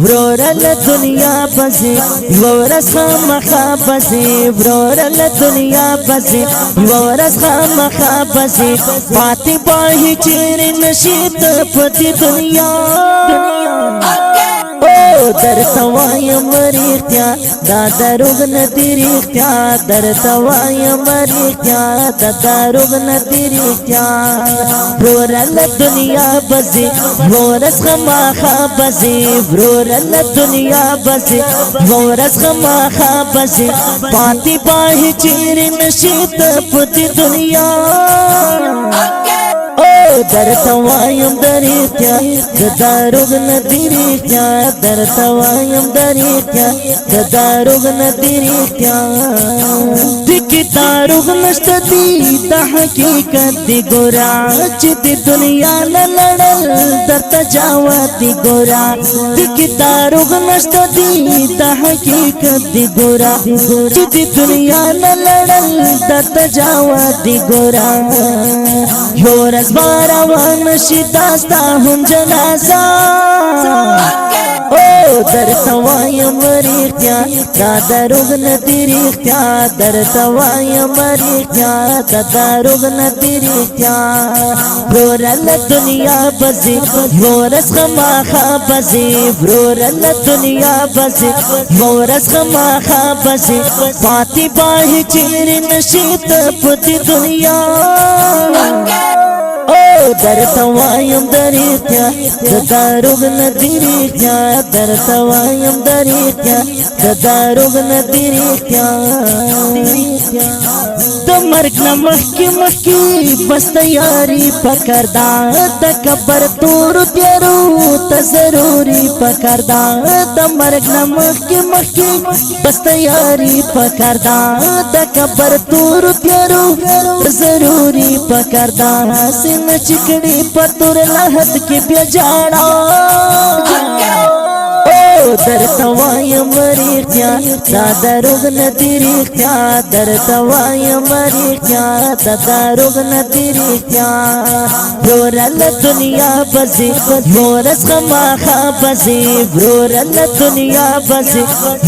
ورورل دنیا بزی ورس خامخا بزی ورورل دنیا بزی ورس خامخا بزی پاتی باہی چیری نشیت پتی دنیا در توائی مریختیا دا دروغ ندیریختیا در توائی مریختیا دا دروغ ندیریختیا ورورل دنیا بزی ورس خامخا بزی ورورل دنیا بزی ورس خامخا بزی پاتی باہی چیری نشیت پتی دنیا در توایم دریختیا دروغ ندیریختیا در توایم دریختیا دروغ ندیریختیا دیکی دروغ نشتا دی دا حقیقت دی گورا چی دی دنیا نلڑل در تجاوت دی گورا دیکی دروغ نشتا دی دا حقیقت دی گورا چی دی دنیا نلڑل در تجاوت دی گورا یورز روان شي داستا هم جنازه در توایم مریختیا دا دروغ ندیریختیا در توایم مریختیا دا دروغ ندیریختیا ورورل دنیا بزی ورس خامخا بزی ورورل دنیا بزی ورس خامخا بزی پاتی باہی چیری نشیت پتی دنیا در توایم دریختیا دروغ ندیریختیا در توایم دریختیا دروغ ندیریختیا د مرګ نه مخکې بس تیاری پکړدا د قبر تور تیرو ته ضروري پکړدا د مرګ نه مخکې بس تیاری پکړدا د قبر تور تیرو ضروري پکړدا سن چکړي پتور لحد کې بیا جاړا در توایم مریختیا دا دروغ ندیریختیا در توایم مریختیا دا دروغ ندیریختیا ورورل دنیا بزی ورس خامخا بزی ورورل دنیا بزی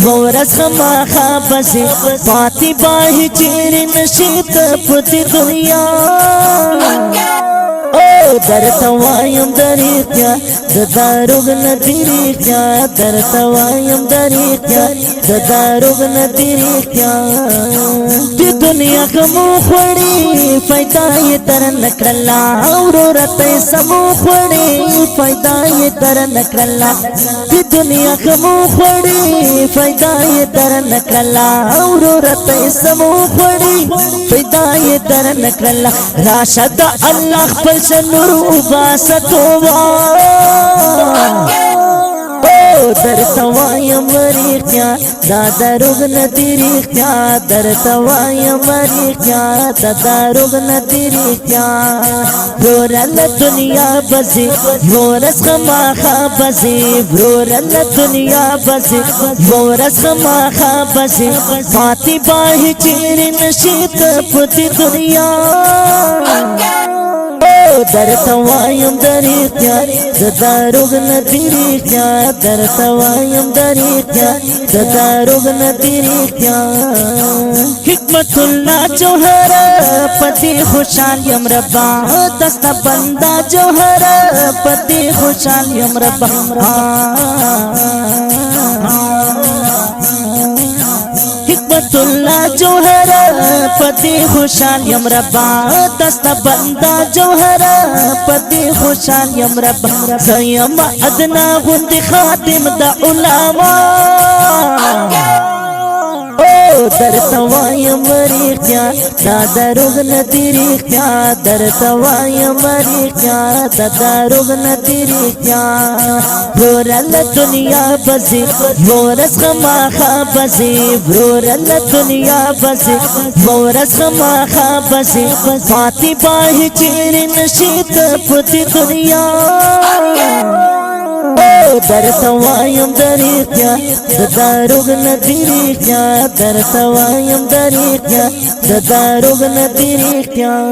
ورس خامخا بزی پاتی باہی چیری نشیت پتی دنیا در توایم دریختیا دروغ ندیریختیا در توایم دریختیا دروغ ندیریختیا دی دنیا غمو خوڑی فائدہ یہ در نکرلا ورورت سمو خوڑی فائدہ یہ در نکرلا دی دنیا غمو خوڑی فائدہ یہ در نکرلا ورورت سمو خوڑی فائدہ یہ در نکرلا راشد اللہ خپل نور وباستوا در توایم مریختیا دا دروغ ندیریختیا در توایم مریختیا دا دروغ ندیریختیا ورورل دنیا بزی ورس خامخا بزی ورورل دنیا بزی ورس خامخا بزی پاتی باہی چیری نشیت پتی دنیا در توایم دریختیا دروغ ندیریختیا در توایم دریختیا دروغ ندیریختیا حکمت اللہ جوہر پتی خوشحال یم ربا دست بندہ جوہر پتی خوشحال یم ربا حکمت اللہ جوہر پتی خوشحال یم ربا دست بندہ جوہر پتی خوشحال یم ربا زیم ادنا غند خاتم دا علماء در توایم مریختیا دا دروغ ندیریختیا در توایم مریختیا دا دروغ ندیریختیا ورورل دنیا بزی ورس خامخا بزی ورورل دنیا بزی ورس خامخا بزی پاتی باہی چیری نشیت پتی دنیا در توایم دریختیا دروغ ندیریختیا در توایم دریختیا دروغ ندیریختیا